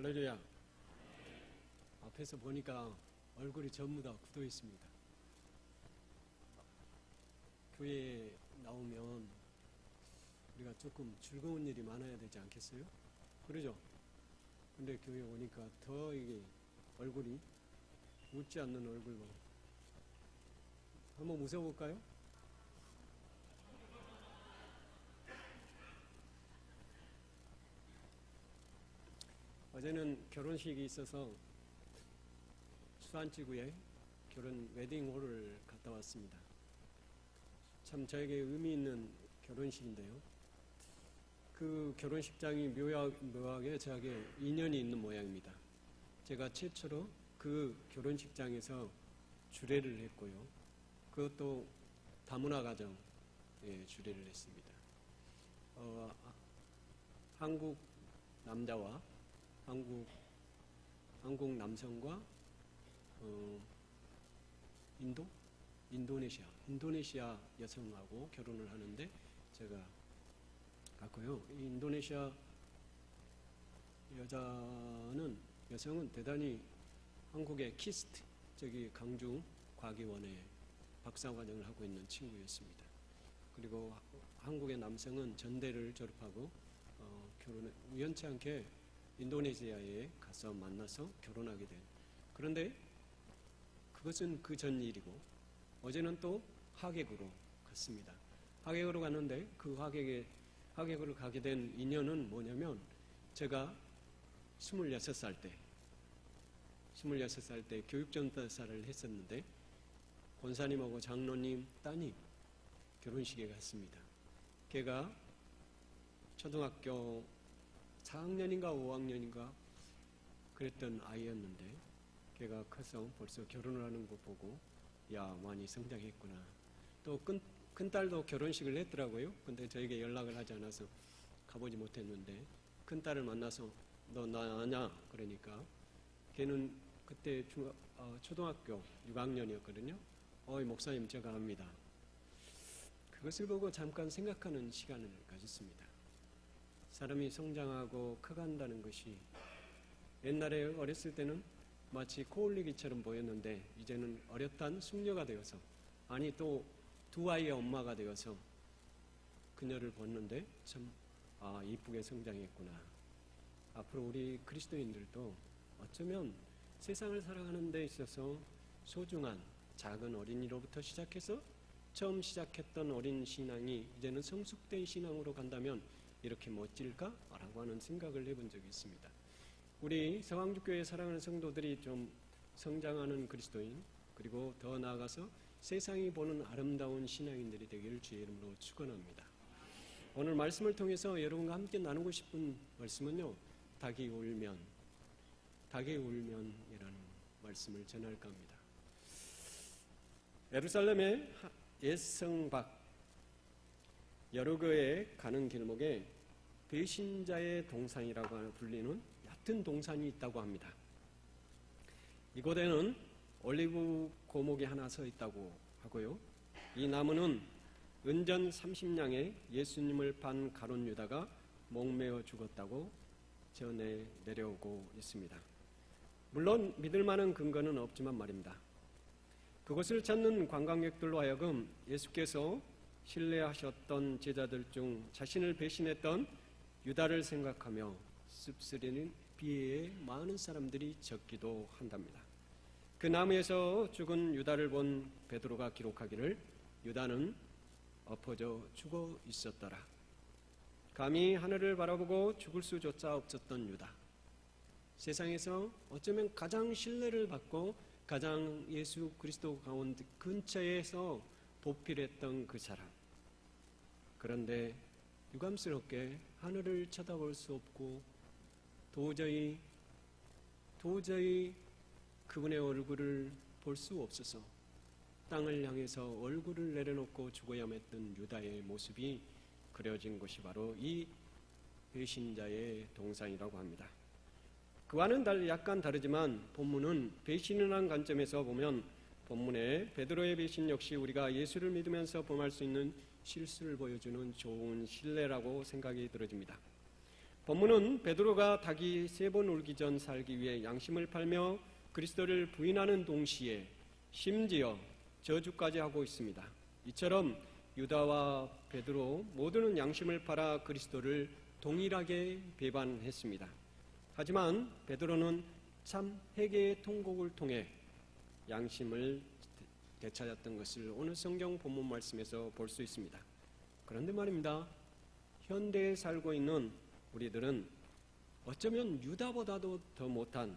할렐루야. 앞에서 보니까 얼굴이 전부 다 굳어 있습니다. 교회에 나오면 우리가 조금 즐거운 일이 많아야 되지 않겠어요? 그러죠? 근데 교회에 오니까 더 이게 얼굴이 웃지 않는 얼굴로. 한번 웃어볼까요? 어제는 결혼식이 있어서 수안지구에 결혼 웨딩홀을 갔다 왔습니다. 참 저에게 의미 있는 결혼식인데요. 그 결혼식장이 묘하게 저에게 인연이 있는 모양입니다. 제가 최초로 그 결혼식장에서 주례를 했고요. 그것도 다문화 가정에 주례를 했습니다. 한국 남자와 한국 남성과 인도네시아 여성하고 결혼을 하는데 제가 갔고요. 이 인도네시아 여성은 대단히 한국의 키스트, 저기 강주 과기원에 박사과정을 하고 있는 친구였습니다. 그리고 한국의 남성은 전대를 졸업하고 우연치 않게 인도네시아에 가서 만나서 결혼하게 된. 그런데 그것은 그 전 일이고, 어제는 또 하객으로 갔습니다. 하객으로 갔는데 그 하객으로 가게 된 인연은 뭐냐면, 제가 26살 때 교육전도사를 했었는데 권사님하고 장로님 따님 결혼식에 갔습니다. 걔가 초등학교 4학년인가 5학년인가 그랬던 아이였는데 걔가 커서 벌써 결혼을 하는 거 보고 야, 많이 성장했구나. 또 큰딸도 결혼식을 했더라고요. 근데 저에게 연락을 하지 않아서 가보지 못했는데 큰딸을 만나서 너 나 아냐? 그러니까 걔는 그때 초등학교 6학년이었거든요. 목사님 제가 압니다. 그것을 보고 잠깐 생각하는 시간을 가졌습니다. 사람이 성장하고 커간다는 것이 옛날에 어렸을 때는 마치 코올리기처럼 보였는데 이제는 어엿한 숙녀가 되어서, 아니 또 두 아이의 엄마가 되어서 그녀를 봤는데 참 이쁘게 성장했구나. 앞으로 우리 그리스도인들도 어쩌면 세상을 살아가는 데 있어서 소중한 작은 어린이로부터 시작해서 처음 시작했던 어린 신앙이 이제는 성숙된 신앙으로 간다면 이렇게 멋질까라고 하는 생각을 해본 적이 있습니다. 우리 서강주교회 사랑하는 성도들이 좀 성장하는 그리스도인, 그리고 더 나아가서 세상이 보는 아름다운 신앙인들이 되기를 주의 이름으로 축원합니다. 오늘 말씀을 통해서 여러분과 함께 나누고 싶은 말씀은요, 닭이 울면이라는 말씀을 전할까 합니다. 예루살렘의 옛성 밖 여리고에 가는 길목에 배신자의 동산이라고 불리는 얕은 동산이 있다고 합니다. 이곳에는 올리브 고목이 하나 서 있다고 하고요. 이 나무는 은전 30냥에 예수님을 판 가룟 유다가 목매어 죽었다고 전해 내려오고 있습니다. 물론 믿을 만한 근거는 없지만 말입니다. 그곳을 찾는 관광객들로 하여금 예수께서 신뢰하셨던 제자들 중 자신을 배신했던 유다를 생각하며 씁쓸이는 비애에 많은 사람들이 적기도 한답니다. 그 나무에서 죽은 유다를 본 베드로가 기록하기를 유다는 엎어져 죽어 있었더라. 감히 하늘을 바라보고 죽을 수조차 없었던 유다. 세상에서 어쩌면 가장 신뢰를 받고 가장 예수 그리스도 가운데 근처에서 보필했던 그 사람. 그런데 유감스럽게 하늘을 쳐다볼 수 없고 도저히 그분의 얼굴을 볼 수 없어서 땅을 향해서 얼굴을 내려놓고 죽어야만 했던 유다의 모습이 그려진 것이 바로 이 배신자의 동산이라고 합니다. 그와는 약간 다르지만 본문은 배신을 한 관점에서 보면 본문의 베드로의 배신 역시 우리가 예수를 믿으면서 범할 수 있는 실수를 보여주는 좋은 신뢰라고 생각이 들어집니다. 본문은 베드로가 닭이 3번 울기 전 살기 위해 양심을 팔며 그리스도를 부인하는 동시에 심지어 저주까지 하고 있습니다. 이처럼 유다와 베드로 모두는 양심을 팔아 그리스도를 동일하게 배반했습니다. 하지만 베드로는 참 회개의 통곡을 통해 양심을 되찾았던 것을 오늘 성경 본문 말씀에서 볼 수 있습니다. 그런데 말입니다. 현대에 살고 있는 우리들은 어쩌면 유다보다도 더 못한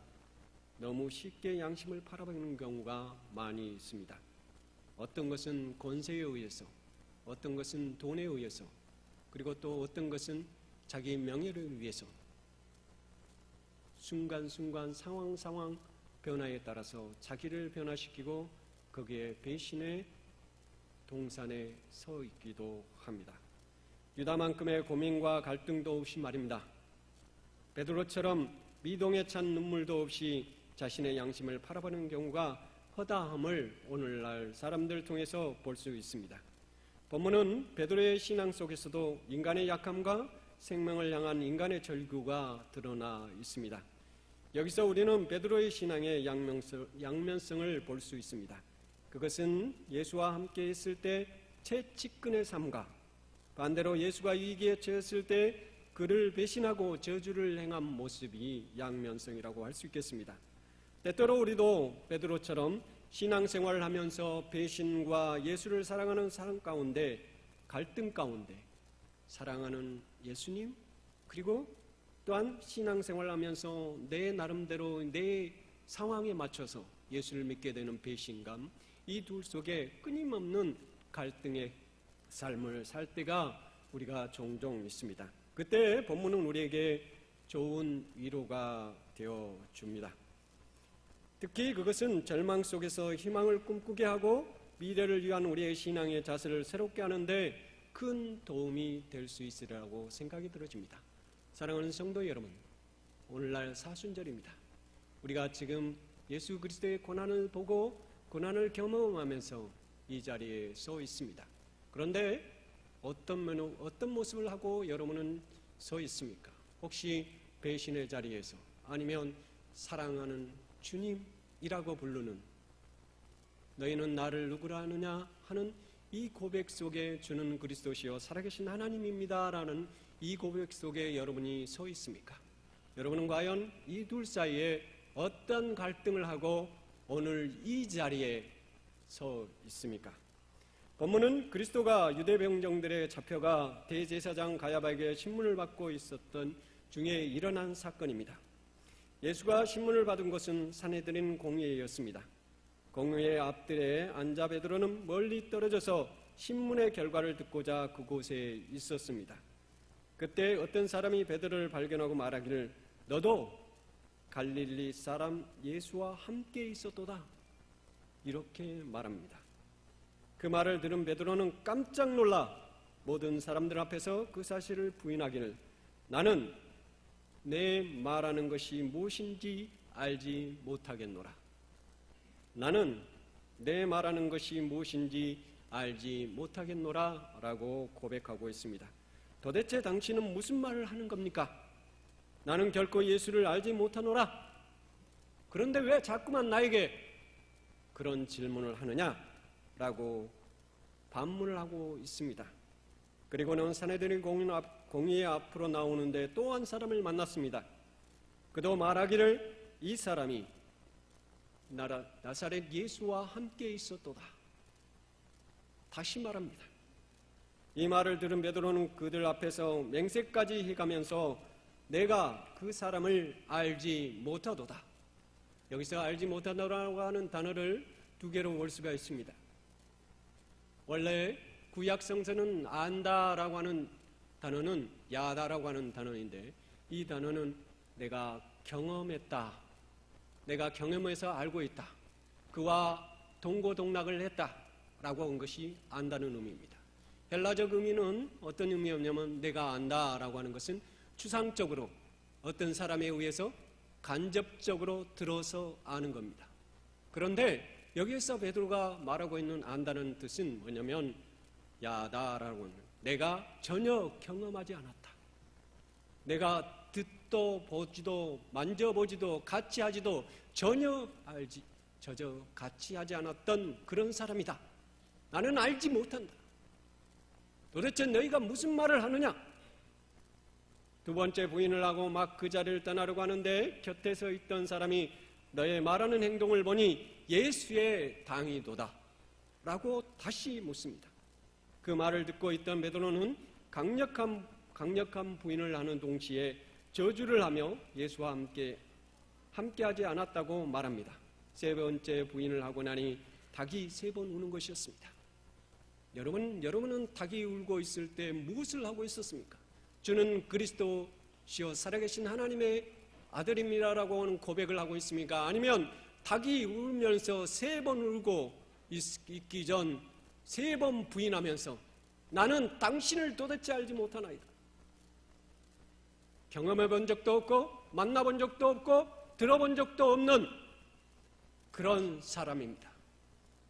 너무 쉽게 양심을 팔아버리는 경우가 많이 있습니다. 어떤 것은 권세에 의해서, 어떤 것은 돈에 의해서, 그리고 또 어떤 것은 자기 명예를 위해서 순간순간 상황 변화에 따라서 자기를 변화시키고 거기에 배신의 동산에 서 있기도 합니다. 유다만큼의 고민과 갈등도 없이 말입니다. 베드로처럼 미동에 찬 눈물도 없이 자신의 양심을 팔아버리는 경우가 허다함을 오늘날 사람들 통해서 볼 수 있습니다. 본문은 베드로의 신앙 속에서도 인간의 약함과 생명을 향한 인간의 절규가 드러나 있습니다. 여기서 우리는 베드로의 신앙의 양면성을 볼 수 있습니다. 그것은 예수와 함께 있을 때 채찍근의 삶과 반대로 예수가 위기에 처했을 때 그를 배신하고 저주를 행한 모습이 양면성이라고 할 수 있겠습니다. 때때로 우리도 베드로처럼 신앙생활을 하면서 배신과 예수를 사랑하는 사람 가운데 갈등 가운데 사랑하는 예수님 그리고 또한 신앙생활을 하면서 내 나름대로 내 상황에 맞춰서 예수를 믿게 되는 배신감 이 둘 속에 끊임없는 갈등의 삶을 살 때가 우리가 종종 있습니다. 그때 본문은 우리에게 좋은 위로가 되어 줍니다. 특히 그것은 절망 속에서 희망을 꿈꾸게 하고 미래를 위한 우리의 신앙의 자세를 새롭게 하는데 큰 도움이 될 수 있으리라고 생각이 들어집니다. 사랑하는 성도 여러분, 오늘날 사순절입니다. 우리가 지금 예수 그리스도의 고난을 보고 고난을 경험하면서 이 자리에 서 있습니다. 그런데 어떤 모습을 하고 여러분은 서 있습니까? 혹시 배신의 자리에서 아니면 사랑하는 주님이라고 부르는 너희는 나를 누구라 하느냐 하는 이 고백 속에 주는 그리스도시요 살아계신 하나님입니다 라는 이 고백 속에 여러분이 서 있습니까? 여러분은 과연 이 둘 사이에 어떤 갈등을 하고 오늘 이 자리에 서 있습니까? 본문은 그리스도가 유대 병정들에 잡혀가 대제사장 가야바에게 신문을 받고 있었던 중에 일어난 사건입니다. 예수가 신문을 받은 곳은 산헤드린 공회였습니다. 공회의 앞뜰에 앉아 베드로는 멀리 떨어져서 신문의 결과를 듣고자 그곳에 있었습니다. 그때 어떤 사람이 베드로를 발견하고 말하기를 너도 갈릴리 사람 예수와 함께 있었도다 이렇게 말합니다. 그 말을 들은 베드로는 깜짝 놀라 모든 사람들 앞에서 그 사실을 부인하기를 나는 내 말하는 것이 무엇인지 알지 못하겠노라. 나는 내 말하는 것이 무엇인지 알지 못하겠노라 라고 고백하고 있습니다. 도대체 당신은 무슨 말을 하는 겁니까? 나는 결코 예수를 알지 못하노라. 그런데 왜 자꾸만 나에게 그런 질문을 하느냐? 라고 반문을 하고 있습니다. 그리고는 산헤드린 공의의 앞으로 나오는데 또 한 사람을 만났습니다. 그도 말하기를 이 사람이 나사렛 예수와 함께 있었도다. 다시 말합니다. 이 말을 들은 베드로는 그들 앞에서 맹세까지 해가면서 내가 그 사람을 알지 못하도다. 여기서 알지 못하다라고 하는 단어를 두 개로 볼 수가 있습니다. 원래 구약 성서는 안다라고 하는 단어는 야다라고 하는 단어인데 이 단어는 내가 경험했다. 내가 경험해서 알고 있다. 그와 동고동락을 했다라고 한 것이 안다는 의미입니다. 헬라적 의미는 어떤 의미였냐면 내가 안다라고 하는 것은 추상적으로 어떤 사람에 의해서 간접적으로 들어서 아는 겁니다. 그런데 여기에서 베드로가 말하고 있는 안다는 뜻은 뭐냐면 야다라고 하는 내가 전혀 경험하지 않았다. 내가 듣도 보지도 만져보지도 같이 하지도 전혀 같이 하지 않았던 그런 사람이다. 나는 알지 못한다. 도대체 너희가 무슨 말을 하느냐? 두 번째 부인을 하고 막 그 자리를 떠나려고 하는데 곁에 서 있던 사람이 너의 말하는 행동을 보니 예수의 당이도다 라고 다시 묻습니다. 그 말을 듣고 있던 베드로는 강력한 부인을 하는 동시에 저주를 하며 예수와 함께하지 않았다고 말합니다. 세 번째 부인을 하고 나니 닭이 3번 우는 것이었습니다. 여러분은 닭이 울고 있을 때 무엇을 하고 있었습니까? 주는 그리스도시요 살아계신 하나님의 아들입니다라고 하는 고백을 하고 있습니까? 아니면 닭이 울면서 3번 울고 있기 전 3번 부인하면서 나는 당신을 도대체 알지 못하나이다. 경험해 본 적도 없고 만나본 적도 없고 들어본 적도 없는 그런 사람입니다.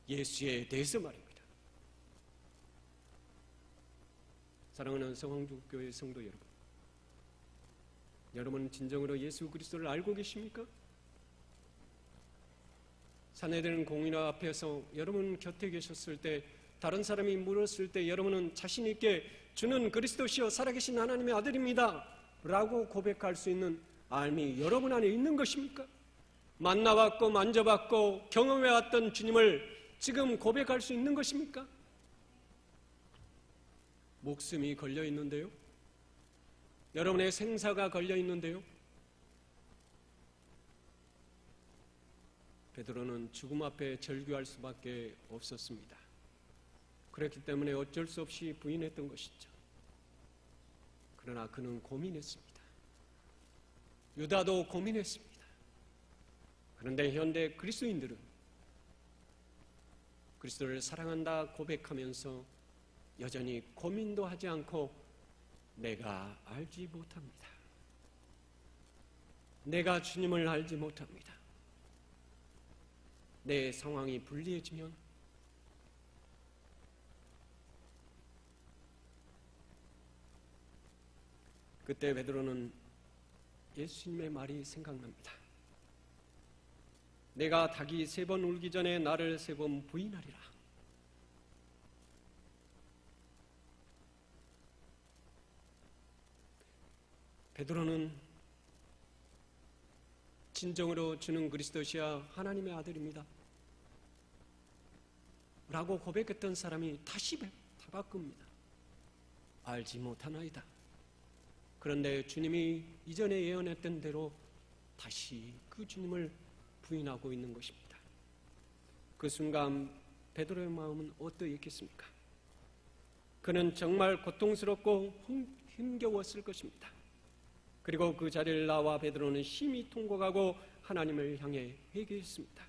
예수에 대해서 말입니다. 사랑하는 성황주교회 성도 여러분, 여러분은 진정으로 예수 그리스도를 알고 계십니까? 산헤드린 공의나 앞에서 여러분 곁에 계셨을 때 다른 사람이 물었을 때 여러분은 자신 있게 주는 그리스도시요 살아계신 하나님의 아들입니다 라고 고백할 수 있는 알미 여러분 안에 있는 것입니까? 만나봤고 만져봤고 경험해왔던 주님을 지금 고백할 수 있는 것입니까? 목숨이 걸려 있는데요. 여러분의 생사가 걸려 있는데요. 베드로는 죽음 앞에 절규할 수밖에 없었습니다. 그렇기 때문에 어쩔 수 없이 부인했던 것이죠. 그러나 그는 고민했습니다. 유다도 고민했습니다. 그런데 현대 그리스도인들은 그리스도를 사랑한다 고백하면서 여전히 고민도 하지 않고 내가 알지 못합니다. 내가 주님을 알지 못합니다. 내 상황이 불리해지면 그때 베드로는 예수님의 말이 생각납니다. 내가 닭이 3번 울기 전에 나를 3번 부인하리라. 베드로는 진정으로 주는 그리스도시야 하나님의 아들입니다 라고 고백했던 사람이 다시 바꿉니다. 알지 못하나이다. 그런데 주님이 이전에 예언했던 대로 다시 그 주님을 부인하고 있는 것입니다. 그 순간 베드로의 마음은 어떠했겠습니까? 그는 정말 고통스럽고 힘겨웠을 것입니다. 그리고 그 자리를 나와 베드로는 심히 통곡하고 하나님을 향해 회개했습니다.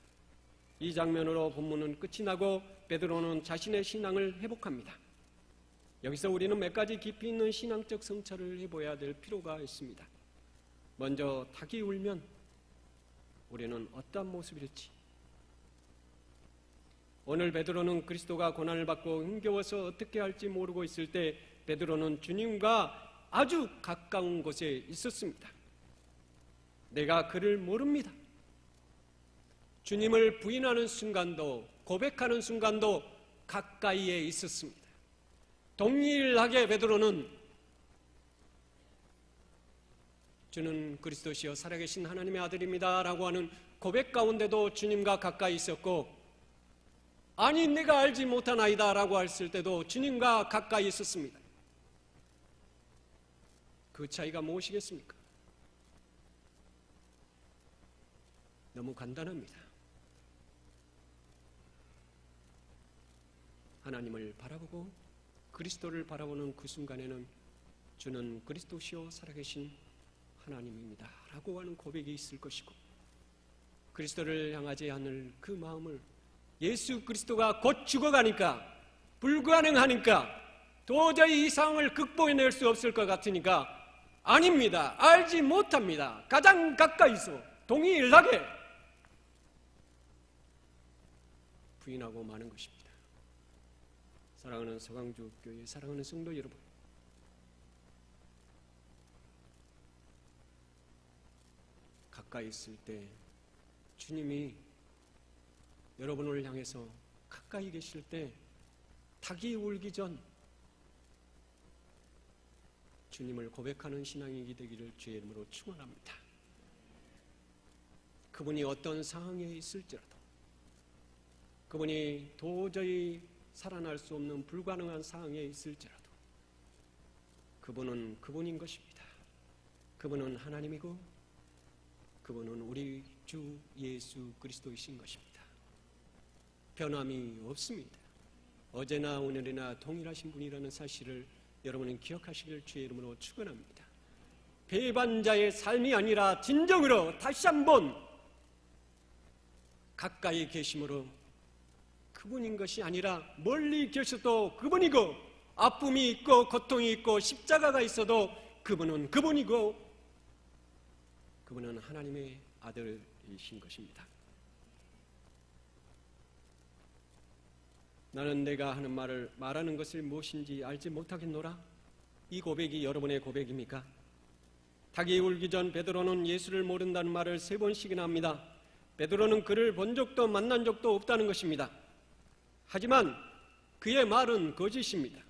이 장면으로 본문은 끝이 나고 베드로는 자신의 신앙을 회복합니다. 여기서 우리는 몇 가지 깊이 있는 신앙적 성찰을 해봐야 될 필요가 있습니다. 먼저 닭이 울면 우리는 어떤 모습일지. 오늘 베드로는 그리스도가 고난을 받고 힘겨워서 어떻게 할지 모르고 있을 때 베드로는 주님과 아주 가까운 곳에 있었습니다. 내가 그를 모릅니다. 주님을 부인하는 순간도 고백하는 순간도 가까이에 있었습니다. 동일하게 베드로는 주는 그리스도시요 살아계신 하나님의 아들입니다 라고 하는 고백 가운데도 주님과 가까이 있었고, 아니 내가 알지 못하나이다 라고 했을 때도 주님과 가까이 있었습니다. 그 차이가 무엇이겠습니까? 너무 간단합니다. 하나님을 바라보고 그리스도를 바라보는 그 순간에는 주는 그리스도시요 살아계신 하나님입니다 라고 하는 고백이 있을 것이고, 그리스도를 향하지 않을 그 마음을 예수 그리스도가 곧 죽어가니까 불가능하니까 도저히 이 상황을 극복해낼 수 없을 것 같으니까 아닙니다. 알지 못합니다. 가장 가까이서 동일하게 부인하고 마는 것입니다. 사랑하는 서강주교회 사랑하는 성도 여러분, 가까이 있을 때 주님이 여러분을 향해서 가까이 계실 때 닭이 울기 전 주님을 고백하는 신앙이 되기를 주의 이름으로 축원합니다. 그분이 어떤 상황에 있을지라도, 그분이 도저히 살아날 수 없는 불가능한 상황에 있을지라도 그분은 그분인 것입니다. 그분은 하나님이고 그분은 우리 주 예수 그리스도이신 것입니다. 변함이 없습니다. 어제나 오늘이나 동일하신 분이라는 사실을 여러분은 기억하시길 주의 이름으로 축원합니다. 배반자의 삶이 아니라 진정으로 다시 한번 가까이 계심으로 그분인 것이 아니라 멀리 계셔도 그분이고, 아픔이 있고 고통이 있고 십자가가 있어도 그분은 그분이고 그분은 하나님의 아들이신 것입니다. 나는 내가 하는 말을 말하는 것을 무엇인지 알지 못하겠노라. 이 고백이 여러분의 고백입니까? 닭이 울기 전 베드로는 예수를 모른다는 말을 3번씩이나 합니다. 베드로는 그를 본 적도 만난 적도 없다는 것입니다. 하지만 그의 말은 거짓입니다.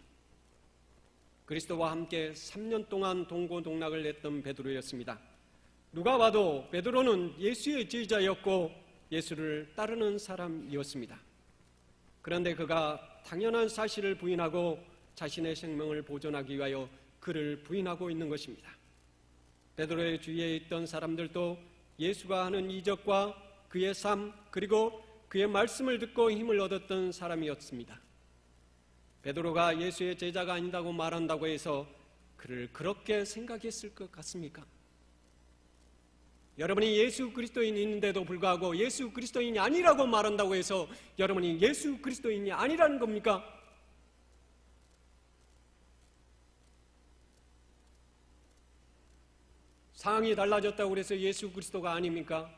그리스도와 함께 3년 동안 동고동락을 했던 베드로였습니다. 누가 봐도 베드로는 예수의 제자였고 예수를 따르는 사람이었습니다. 그런데 그가 당연한 사실을 부인하고 자신의 생명을 보존하기 위하여 그를 부인하고 있는 것입니다. 베드로의 주위에 있던 사람들도 예수가 하는 이적과 그의 삶, 그리고 그의 말씀을 듣고 힘을 얻었던 사람이었습니다. 베드로가 예수의 제자가 아니다고 말한다고 해서 그를 그렇게 생각했을 것 같습니까? 여러분이 예수 그리스도인이 있는데도 불구하고 예수 그리스도인이 아니라고 말한다고 해서 여러분이 예수 그리스도인이 아니라는 겁니까? 상황이 달라졌다고 해서 예수 그리스도가 아닙니까?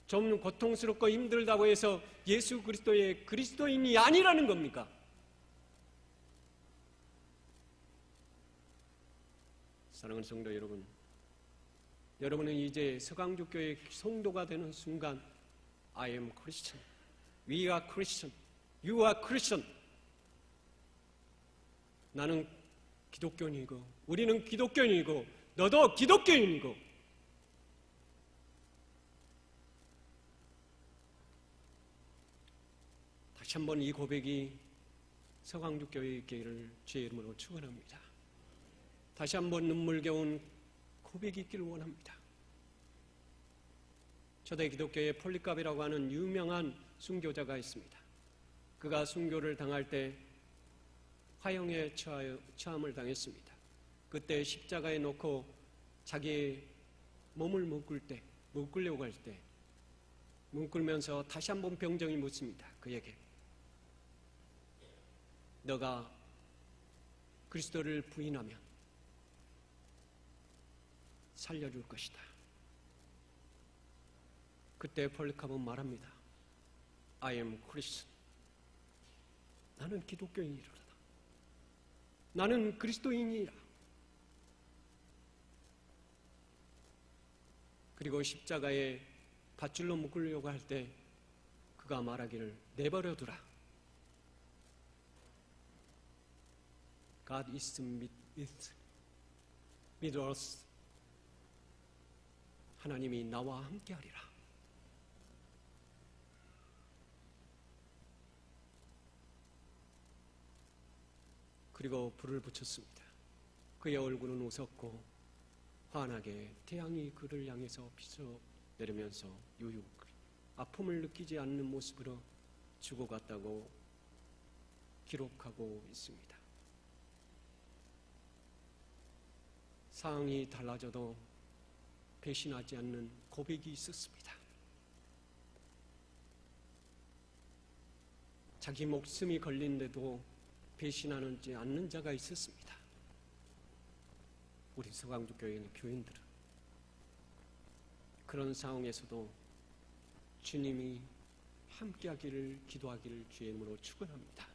좀 고통스럽고 힘들다고 해서 예수 그리스도의 그리스도인이 아니라는 겁니까? 사랑하는 성도 여러분, 여러분은 이제 서강주교회 성도가 되는 순간 I am Christian, we are Christian, you are Christian. 나는 기독교인이고 우리는 기독교인이고 너도 기독교인이고, 다시 한번 이 고백이 서강주교회에 있기를 주의 이름으로 축원합니다. 다시 한번 눈물겨운 고백이 있기를 원합니다. 초대 기독교의 폴리갑이라고 하는 유명한 순교자가 있습니다. 그가 순교를 당할 때 화형에 처함을 당했습니다. 그때 십자가에 놓고 자기의 몸을 묶으려고 할 때 묶으면서 다시 한번 병정이 묻습니다. 그에게 너가 그리스도를 부인하면 살려줄 것이다. 그때 폴리캅은 말합니다. I am Christian. 나는 기독교인이로다. 나는 그리스도인이라. 그리고 십자가에 밧줄로 묶으려고 할 때 그가 말하기를 내버려두라. God is with us. 하나님이 나와 함께하리라. 그리고 불을 붙였습니다. 그의 얼굴은 웃었고 환하게 태양이 그를 향해서 비쳐 내리면서 유유 아픔을 느끼지 않는 모습으로 죽어갔다고 기록하고 있습니다. 상황이 달라져도 배신하지 않는 고백이 있었습니다. 자기 목숨이 걸린데도 배신하지 않는 자가 있었습니다. 우리 서강주교회의 교인들은 그런 상황에서도 주님이 함께하기를 기도하기를 주의 이름으로 축원합니다.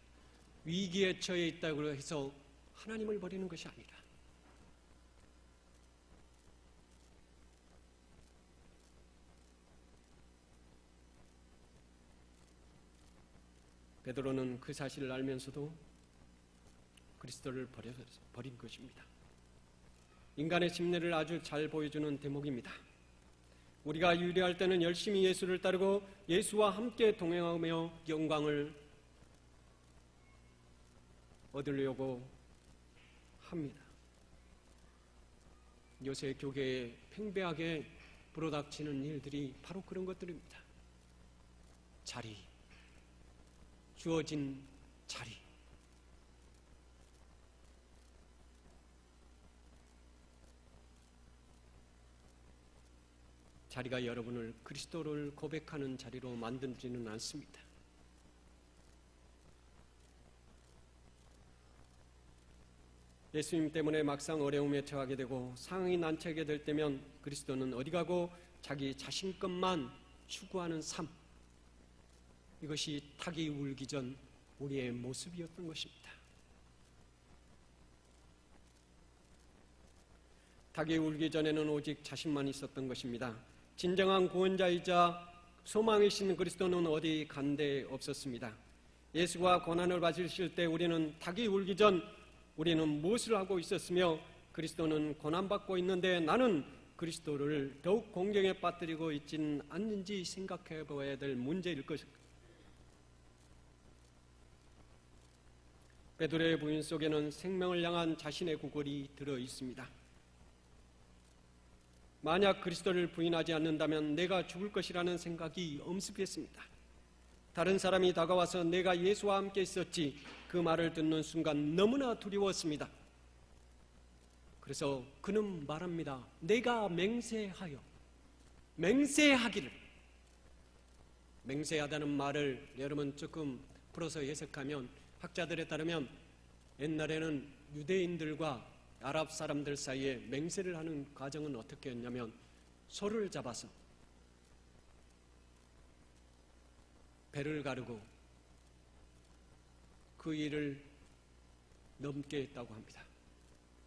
위기에 처해 있다고 해서 하나님을 버리는 것이 아니라 베드로는 그 사실을 알면서도 그리스도를 버린 것입니다. 인간의 심리를 아주 잘 보여주는 대목입니다. 우리가 유리할 때는 열심히 예수를 따르고 예수와 함께 동행하며 영광을 얻으려고 합니다. 요새 교계에 팽배하게 불어닥치는 일들이 바로 그런 것들입니다. 자리, 주어진 자리. 자리가 여러분을 그리스도를 고백하는 자리로 만들지는 않습니다. 예수님 때문에 막상 어려움에 처하게 되고 상황이 난처하게 될 때면 그리스도는 어디 가고 자기 자신 것만 추구하는 삶, 이것이 닭이 울기 전 우리의 모습이었던 것입니다. 닭이 울기 전에는 오직 자신만 있었던 것입니다. 진정한 구원자이자 소망이신 그리스도는 어디 간 데 없었습니다. 예수가 고난을 받으실 때 우리는 닭이 울기 전 우리는 무엇을 하고 있었으며 그리스도는 고난받고 있는데 나는 그리스도를 더욱 공경에 빠뜨리고 있지는 않는지 생각해 보아야 될 문제일 것입니다. 베드로의 부인 속에는 생명을 향한 자신의 구걸이 들어 있습니다. 만약 그리스도를 부인하지 않는다면 내가 죽을 것이라는 생각이 엄습했습니다. 다른 사람이 다가와서 내가 예수와 함께 있었지, 그 말을 듣는 순간 너무나 두려웠습니다. 그래서 그는 말합니다. 내가 맹세하기를. 맹세하다는 말을 여러분 조금 풀어서 해석하면, 학자들에 따르면 옛날에는 유대인들과 아랍 사람들 사이에 맹세를 하는 과정은 어떻게 했냐면 소를 잡아서 배를 가르고 그 일을 넘게 했다고 합니다.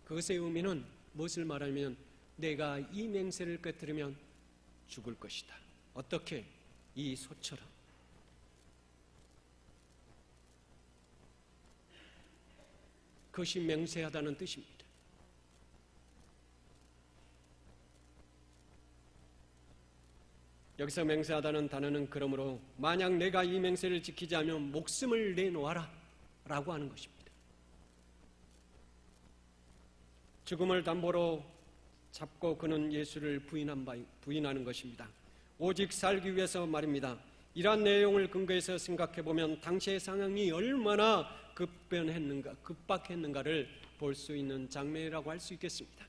그것의 의미는 무엇을 말하면 내가 이 맹세를 깨뜨리면 죽을 것이다. 어떻게? 이 소처럼. 그것이 맹세하다는 뜻입니다. 여기서 맹세하다는 단어는 그러므로 만약 내가 이 맹세를 지키지 않으면 목숨을 내놓아라 라고 하는 것입니다. 죽음을 담보로 잡고 그는 예수를 부인하는 것입니다. 오직 살기 위해서 말입니다. 이러한 내용을 근거해서 생각해보면 당시의 상황이 얼마나 급박했는가를 볼 수 있는 장면이라고 할 수 있겠습니다.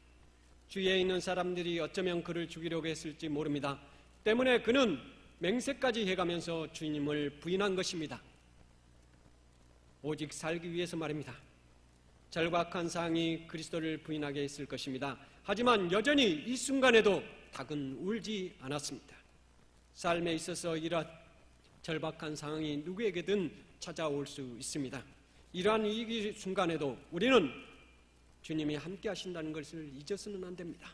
주위에 있는 사람들이 어쩌면 그를 죽이려고 했을지 모릅니다. 때문에 그는 맹세까지 해가면서 주님을 부인한 것입니다. 오직 살기 위해서 말입니다. 절박한 상황이 그리스도를 부인하게 했을 것입니다. 하지만 여전히 이 순간에도 닭은 울지 않았습니다. 삶에 있어서 이러한 절박한 상황이 누구에게든 찾아올 수 있습니다. 이러한 이 순간에도 우리는 주님이 함께 하신다는 것을 잊어서는 안 됩니다.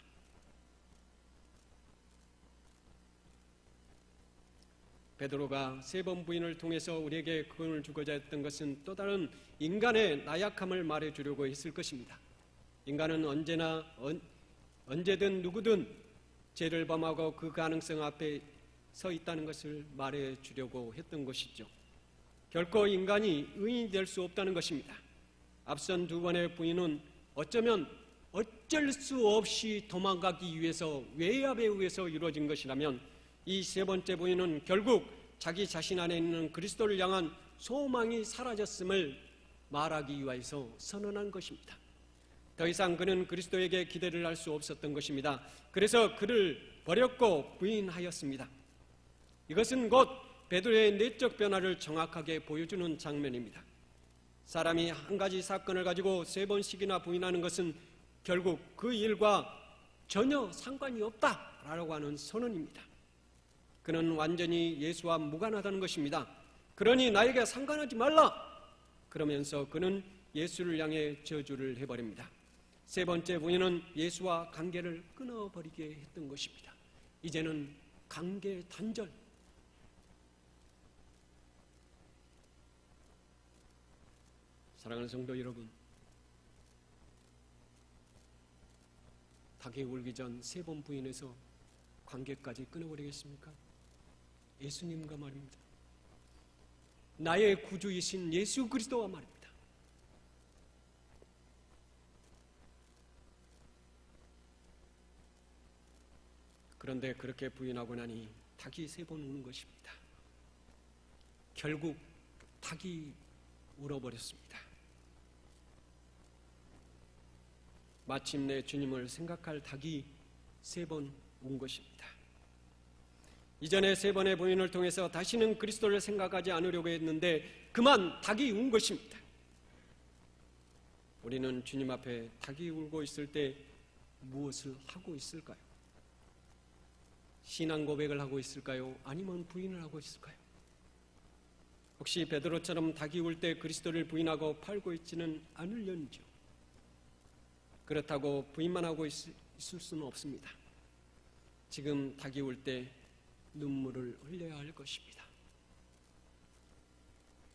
베드로가 3번 부인을 통해서 우리에게 구원을 주고자 했던 것은 또 다른 인간의 나약함을 말해주려고 했을 것입니다. 인간은 언제든 누구든 죄를 범하고 그 가능성 앞에 서 있다는 것을 말해주려고 했던 것이죠. 결코 인간이 의인이 될 수 없다는 것입니다. 앞선 2번의 부인은 어쩌면 어쩔 수 없이 도망가기 위해서, 외압에 의해서 이루어진 것이라면 이 3번째 부인은 결국 자기 자신 안에 있는 그리스도를 향한 소망이 사라졌음을 말하기 위해서 선언한 것입니다. 더 이상 그는 그리스도에게 기대를 할 수 없었던 것입니다. 그래서 그를 버렸고 부인하였습니다. 이것은 곧 베드로의 내적 변화를 정확하게 보여주는 장면입니다. 사람이 한 가지 사건을 가지고 3번씩이나 부인하는 것은 결국 그 일과 전혀 상관이 없다라고 하는 선언입니다. 그는 완전히 예수와 무관하다는 것입니다. 그러니 나에게 상관하지 말라! 그러면서 그는 예수를 향해 저주를 해버립니다. 3번째 부인은 예수와 관계를 끊어버리게 했던 것입니다. 이제는 관계 단절. 사랑하는 성도 여러분, 닭이 울기 전 3번 부인해서 관계까지 끊어버리겠습니까? 예수님과 말입니다. 나의 구주이신 예수 그리스도와 말입니다. 그런데 그렇게 부인하고 나니 닭이 3번 우는 것입니다. 결국 닭이 울어버렸습니다. 마침내 주님을 생각할 닭이 3번 운 것입니다. 이전에 3번의 부인을 통해서 다시는 그리스도를 생각하지 않으려고 했는데 그만 닭이 운 것입니다. 우리는 주님 앞에 닭이 울고 있을 때 무엇을 하고 있을까요? 신앙 고백을 하고 있을까요? 아니면 부인을 하고 있을까요? 혹시 베드로처럼 닭이 울 때 그리스도를 부인하고 팔고 있지는 않으려는지요? 그렇다고 부인만 하고 있을 수는 없습니다. 지금 닭이 울 때 눈물을 흘려야 할 것입니다.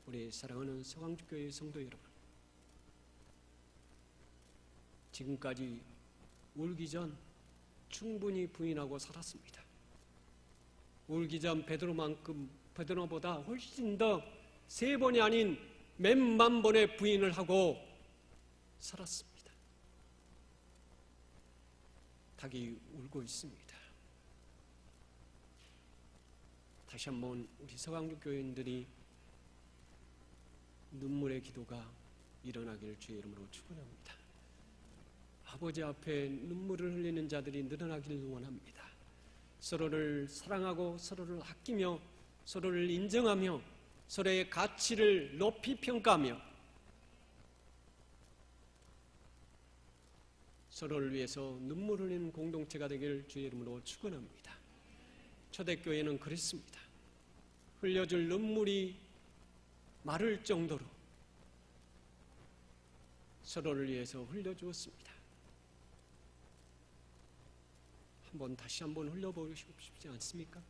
우리 사랑하는 서강주교회 성도 여러분, 지금까지 울기 전 충분히 부인하고 살았습니다. 울기 전 베드로보다 훨씬 더 3번이 아닌 몇만 번의 부인을 하고 살았습니다. 닭이 울고 있습니다. 다시 한번 우리 서강주 교인들이 눈물의 기도가 일어나기를 주의 이름으로 축원합니다. 아버지 앞에 눈물을 흘리는 자들이 늘어나기를 원합니다. 서로를 사랑하고 서로를 아끼며 서로를 인정하며 서로의 가치를 높이 평가하며 서로를 위해서 눈물 흘리는 공동체가 되기를 주의 이름으로 축원합니다. 초대교회는 그랬습니다. 흘려줄 눈물이 마를 정도로 서로를 위해서 흘려주었습니다. 다시 한번 흘려보고 싶지 않습니까?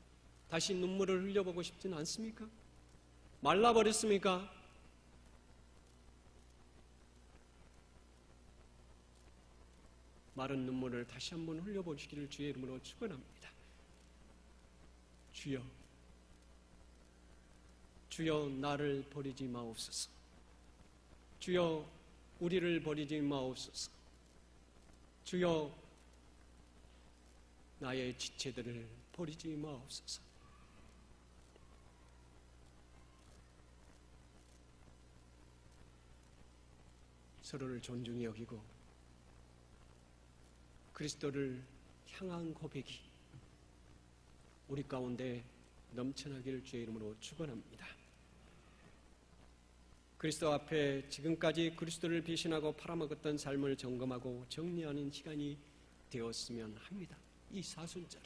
다시 눈물을 흘려보고 싶지는 않습니까? 말라버렸습니까? 마른 눈물을 다시 한번 흘려보시기를 주의 이름으로 축원합니다. 주여, 주여 나를 버리지 마옵소서. 주여 우리를 버리지 마옵소서. 주여 나의 지체들을 버리지 마옵소서. 서로를 존중히 여기고 그리스도를 향한 고백이 우리 가운데 넘쳐나기를 주의 이름으로 축원합니다. 그리스도 앞에 지금까지 그리스도를 배신하고 팔아먹었던 삶을 점검하고 정리하는 시간이 되었으면 합니다. 이 사순절에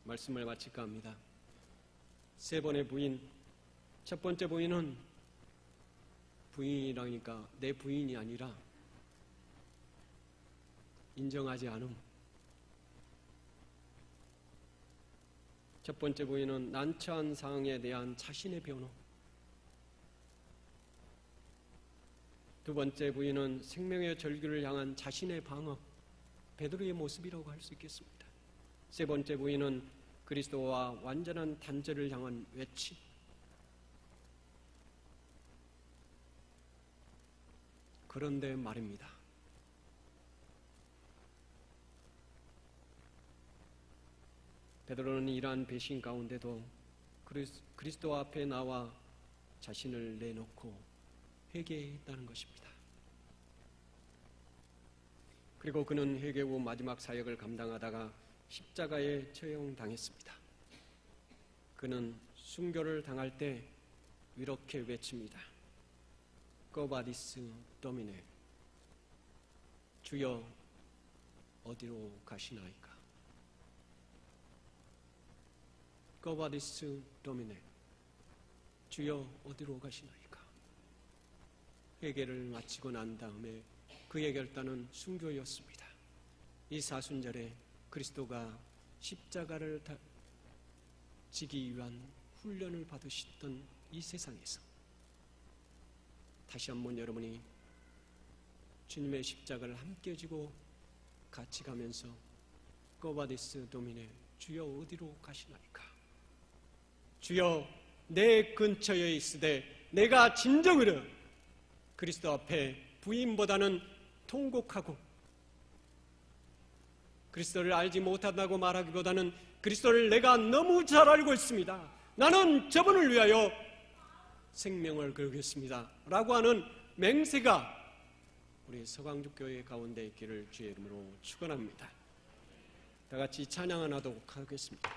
말씀을 마칠까 합니다. 3번의 부인, 첫 번째 부인은 부인이라니까 내 부인이 아니라 인정하지 않음. 첫 번째 부인은 난처한 상황에 대한 자신의 변호. 두 번째 부인은 생명의 절규를 향한 자신의 방어. 베드로의 모습이라고 할 수 있겠습니다. 세 번째 부인은 그리스도와 완전한 단절을 향한 외침. 그런데 말입니다. 베드로는 이러한 배신 가운데도 그리스도 앞에 나와 자신을 내놓고 회개했다는 것입니다. 그리고 그는 회개 후 마지막 사역을 감당하다가 십자가에 처형당했습니다. 그는 순교를 당할 때 이렇게 외칩니다. 꼬바디스 도미네, 주여 어디로 가시나이까? 꼬바디스 도미네, 주여 어디로 가시나이까? 회개를 마치고 난 다음에 그의 결단은 순교였습니다. 이 사순절에 그리스도가 십자가를 지기 위한 훈련을 받으셨던 이 세상에서 다시 한번 여러분이 주님의 십자가를 함께 지고 같이 가면서 꼬바디스 도미네, 주여 어디로 가시나이까? 주여 내 근처에 있으되 내가 진정으로 그리스도 앞에 부인보다는 통곡하고 그리스도를 알지 못한다고 말하기보다는 그리스도를 내가 너무 잘 알고 있습니다. 나는 저분을 위하여 생명을 걸겠습니다 라고 하는 맹세가 우리 서강주교회 가운데 있기를 주의 이름으로 축원합니다. 다 같이 찬양 하나 더 하겠습니다.